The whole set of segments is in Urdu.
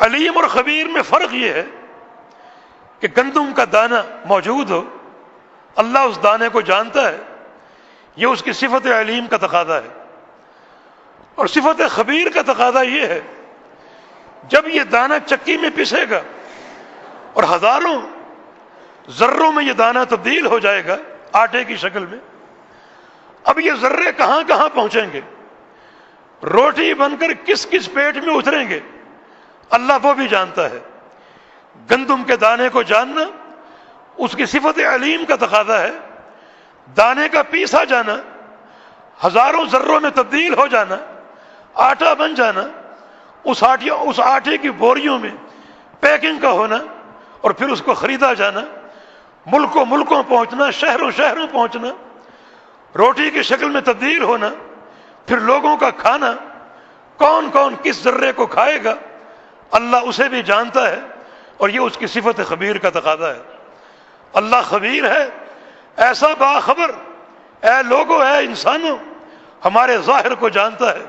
علیم اور خبیر میں فرق یہ ہے کہ گندم کا دانہ موجود ہو، اللہ اس دانے کو جانتا ہے، یہ اس کی صفت علیم کا تقاضا ہے۔ اور صفت خبیر کا تقاضا یہ ہے جب یہ دانہ چکی میں پسے گا اور ہزاروں ذروں میں یہ دانہ تبدیل ہو جائے گا آٹے کی شکل میں، اب یہ ذرے کہاں کہاں پہنچیں گے، روٹی بن کر کس کس پیٹ میں اتریں گے، اللہ وہ بھی جانتا ہے۔ گندم کے دانے کو جاننا اس کی صفت علیم کا تقاضا ہے۔ دانے کا پیسا جانا، ہزاروں ذروں میں تبدیل ہو جانا، آٹا بن جانا، اس آٹے کی بوریوں میں پیکنگ کا ہونا اور پھر اس کو خریدا جانا، ملکوں ملکوں پہنچنا، شہروں شہروں پہنچنا، روٹی کی شکل میں تبدیل ہونا، پھر لوگوں کا کھانا، کون کون کس ذرے کو کھائے گا، اللہ اسے بھی جانتا ہے، اور یہ اس کی صفت خبیر کا تقاضا ہے۔ اللہ خبیر ہے، ایسا باخبر، اے لوگوں، اے انسانوں، ہمارے ظاہر کو جانتا ہے،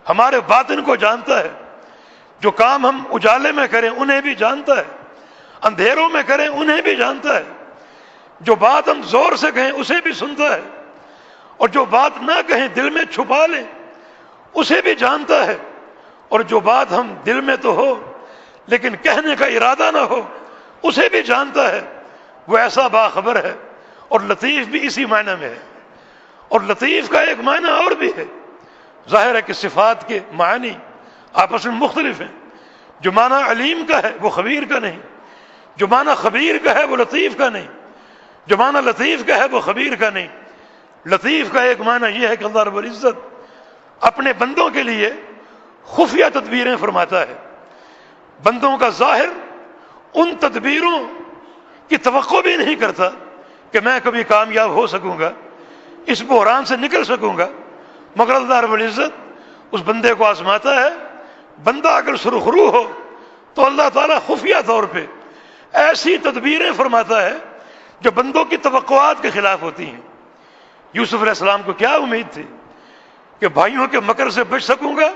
ہمارے باطن کو جانتا ہے، جو کام ہم اجالے میں کریں انہیں بھی جانتا ہے، اندھیروں میں کریں انہیں بھی جانتا ہے، جو بات ہم زور سے کہیں اسے بھی سنتا ہے، اور جو بات نہ کہیں دل میں چھپا لیں اسے بھی جانتا ہے، اور جو بات ہم دل میں تو ہو لیکن کہنے کا ارادہ نہ ہو اسے بھی جانتا ہے۔ وہ ایسا باخبر ہے، اور لطیف بھی اسی معنی میں ہے۔ اور لطیف کا ایک معنی اور بھی ہے، ظاہر ہے کہ صفات کے معنی آپس میں مختلف ہیں، جو معنی علیم کا ہے وہ خبیر کا نہیں، جو معنی خبیر کا ہے وہ لطیف کا نہیں، جو معنی لطیف کا ہے وہ خبیر کا نہیں۔ لطیف کا ایک معنی یہ ہے کہ اللہ رب العزت اپنے بندوں کے لیے خفیہ تدبیریں فرماتا ہے، بندوں کا ظاہر ان تدبیروں کی توقع بھی نہیں کرتا کہ میں کبھی کامیاب ہو سکوں گا، اس بحران سے نکل سکوں گا، مگر اللہ رب العزت اس بندے کو آزماتا ہے۔ بندہ اگر سرخرو ہو تو اللہ تعالیٰ خفیہ طور پہ ایسی تدبیریں فرماتا ہے جو بندوں کی توقعات کے خلاف ہوتی ہیں۔ یوسف علیہ السلام کو کیا امید تھی کہ بھائیوں کے مکر سے بچ سکوں گا،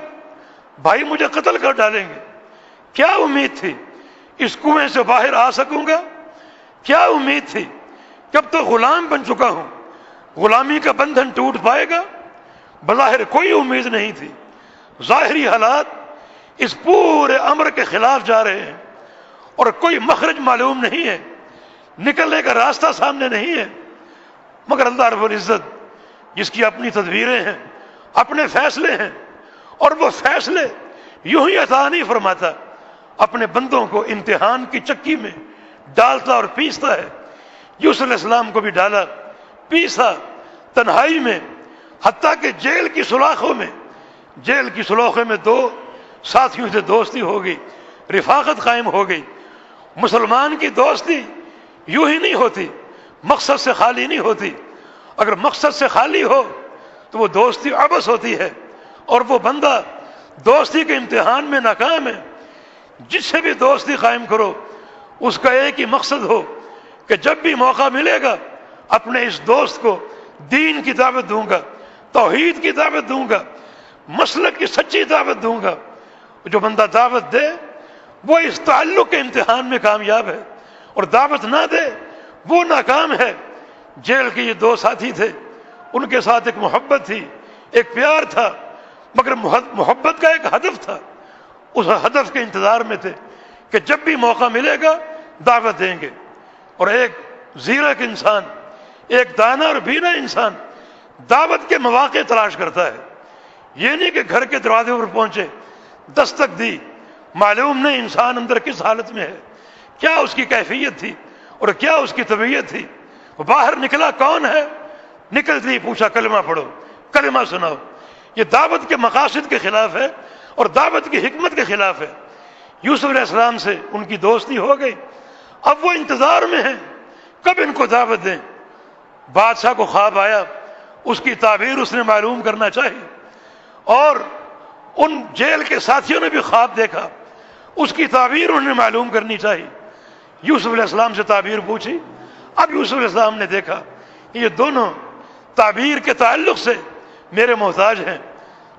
بھائی مجھے قتل کر ڈالیں گے؟ کیا امید تھی اس کنویں سے باہر آ سکوں گا؟ کیا امید تھی کہ اب تو غلام بن چکا ہوں، غلامی کا بندھن ٹوٹ پائے گا؟ بظاہر کوئی امید نہیں تھی، ظاہری حالات اس پورے امر کے خلاف جا رہے ہیں، اور کوئی مخرج معلوم نہیں ہے، نکلنے کا راستہ سامنے نہیں ہے، مگر اللہ رب العزت جس کی اپنی تدبیریں ہیں، اپنے فیصلے ہیں، اور وہ فیصلے یوں ہی عطا نہیں فرماتا، اپنے بندوں کو امتحان کی چکی میں ڈالتا اور پیستا ہے۔ یوسف علیہ السلام کو بھی ڈالا، پیسا تنہائی میں، حتیٰ کہ جیل کی سلاخوں میں دو ساتھیوں سے دوستی ہو گئی، رفاقت قائم ہو گئی۔ مسلمان کی دوستی یوں ہی نہیں ہوتی، مقصد سے خالی نہیں ہوتی، اگر مقصد سے خالی ہو تو وہ دوستی عبث ہوتی ہے، اور وہ بندہ دوستی کے امتحان میں ناکام ہے۔ جس سے بھی دوستی قائم کرو اس کا ایک ہی مقصد ہو کہ جب بھی موقع ملے گا اپنے اس دوست کو دین کی دعوت دوں گا، توحید کی دعوت دوں گا، مسلک کی سچی دعوت دوں گا۔ جو بندہ دعوت دے وہ اس تعلق کے امتحان میں کامیاب ہے، اور دعوت نہ دے وہ ناکام ہے۔ جیل کے یہ دو ساتھی تھے، ان کے ساتھ ایک محبت تھی، ایک پیار تھا، مگر محبت کا ایک ہدف تھا، اس ہدف کے انتظار میں تھے کہ جب بھی موقع ملے گا دعوت دیں گے۔ اور ایک زیرک انسان، ایک دانا اور بینا انسان دعوت کے مواقع تلاش کرتا ہے، یہ نہیں کہ گھر کے دروازے پر پہنچے، دستک دی، معلوم نہیں انسان اندر کس حالت میں ہے، کیا اس کی کیفیت تھی اور کیا اس کی طبیعت تھی۔ وہ باہر نکلا، کون ہے؟ نکلتے ہی پوچھا کلمہ پڑھو، کلمہ سناؤ۔ یہ دعوت کے مقاصد کے خلاف ہے اور دعوت کی حکمت کے خلاف ہے۔ یوسف علیہ السلام سے ان کی دوستی ہو گئی، اب وہ انتظار میں ہیں کب ان کو دعوت دیں۔ بادشاہ کو خواب آیا، اس کی تعبیر اس نے معلوم کرنا چاہیے، اور ان جیل کے ساتھیوں نے بھی خواب دیکھا، اس کی تعبیر انہوں نے معلوم کرنی چاہیے۔ یوسف علیہ السلام سے تعبیر پوچھی، اب یوسف علیہ السلام نے دیکھا کہ یہ دونوں تعبیر کے تعلق سے میرے محتاج ہیں،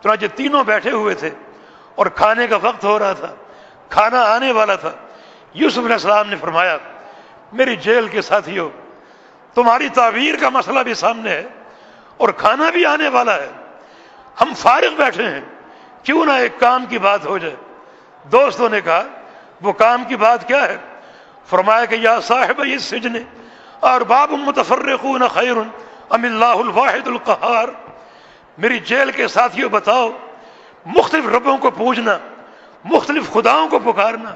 چنانچہ تینوں بیٹھے ہوئے تھے اور کھانے کا وقت ہو رہا تھا۔ کھانا آنے والا تھا، یوسف علیہ السلام نے فرمایا میری جیل کے ساتھیوں، تمہاری تعبیر کا مسئلہ بھی سامنے ہے اور کھانا بھی آنے والا ہے، ہم فارغ بیٹھے ہیں، کیوں نہ ایک کام کی بات ہو جائے۔ دوستوں نے کہا وہ کام کی بات کیا ہے؟ فرمایا کہ یا صاحب السجن ارباب متفرقون خیر ام اللہ الواحد القہار، میری جیل کے ساتھیوں بتاؤ، مختلف ربوں کو پوجنا، مختلف خداؤں کو پکارنا،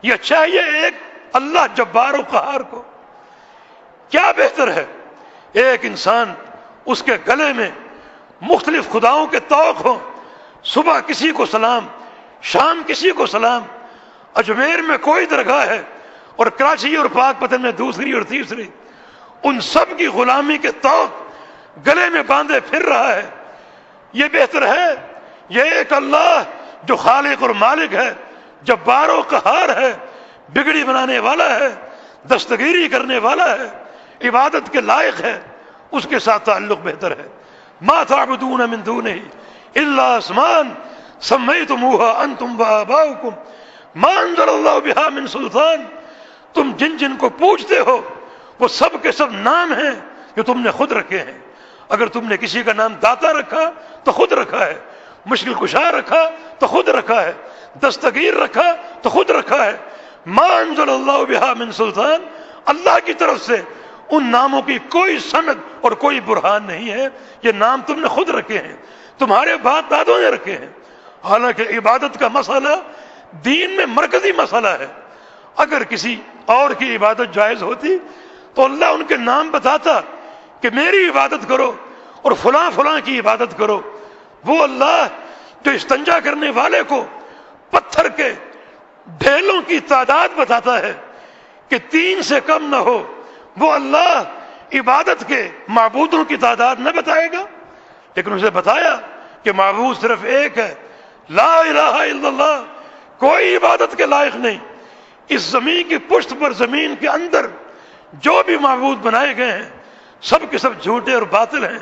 یہ چاہیے ایک اللہ جبار و قہار کو؟ کیا بہتر ہے ایک انسان اس کے گلے میں مختلف خداؤں کے طوق ہوں، صبح کسی کو سلام، شام کسی کو سلام، اجمیر میں کوئی درگاہ ہے اور کراچی اور پاک پتن میں دوسری اور تیسری، ان سب کی غلامی کے طوق گلے میں باندھے پھر رہا ہے؟ یہ بہتر ہے یہ ایک اللہ جو خالق اور مالک ہے، جبار و قہار ہے، بگڑی بنانے والا ہے، دستگیری کرنے والا ہے، عبادت کے لائق ہے، اس کے ساتھ تعلق بہتر ہے۔ ما تعبدون من دونہ الا اسماء سمیتموها انتم وآباؤکم ما انزل اللہ بہا من سلطان، تم جن جن کو پوجتے ہو وہ سب کے سب نام ہیں جو تم نے خود رکھے ہیں۔ اگر تم نے کسی کا نام داتا رکھا تو خود رکھا ہے، مشکل کشا رکھا تو خود رکھا ہے، دستگیر رکھا تو خود رکھا ہے۔ ما انزل اللہ بہا من سلطان، اللہ کی طرف سے ان ناموں کی کوئی سند اور کوئی برہان نہیں ہے، یہ نام تم نے خود رکھے ہیں، تمہارے باپ دادوں نے رکھے ہیں۔ حالانکہ عبادت کا مسئلہ دین میں مرکزی مسئلہ ہے، اگر کسی اور کی عبادت جائز ہوتی تو اللہ ان کے نام بتاتا کہ میری عبادت کرو اور فلاں فلاں کی عبادت کرو۔ وہ اللہ جو استنجا کرنے والے کو پتھر کے ڈھیلوں کی تعداد بتاتا ہے کہ 3 سے کم نہ ہو، وہ اللہ عبادت کے معبودوں کی تعداد نہ بتائے گا؟ لیکن اسے بتایا کہ معبود صرف ایک ہے، لا الہ الا اللہ، کوئی عبادت کے لائق نہیں۔ اس زمین کی پشت پر، زمین کے اندر جو بھی معبود بنائے گئے ہیں سب کے سب جھوٹے اور باطل ہیں۔